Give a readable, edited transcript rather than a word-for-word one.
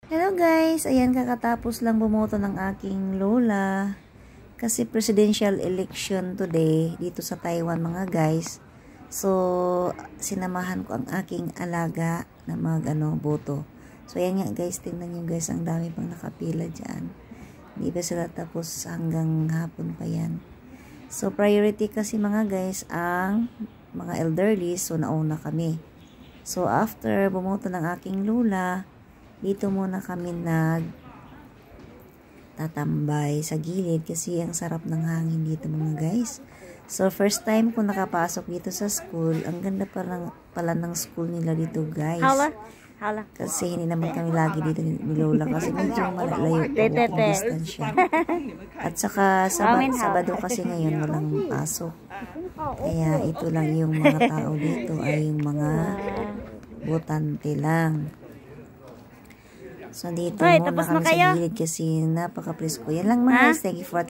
Hello guys, ayan kakatapos lang bumoto ng aking lola kasi presidential election today dito sa Taiwan mga guys. So sinamahan ko ang aking alaga na boto. So ayan nga guys, tingnan nyo guys, ang dami pang nakapila dyan. Hindi ba sila tapos hanggang hapon pa yan. So priority kasi mga guys ang mga elderly, so nauna kami. So after bumoto ng aking lola, dito muna kami tatambay sa gilid kasi ang sarap ng hangin dito mga guys. So first time ko nakapasok dito sa school. Ang ganda pala ng school nila dito guys. Hala. Kasi hindi naman kami lagi dito ni Lola kasi medyo malayo ang distansya. At saka Sabado kasi ngayon walang pasok. Kaya ito lang yung mga tao dito ay yung mga botante lang. So dito muna kami sa gilid kasi napaka-presko. Yan lang mga guys. Thank you for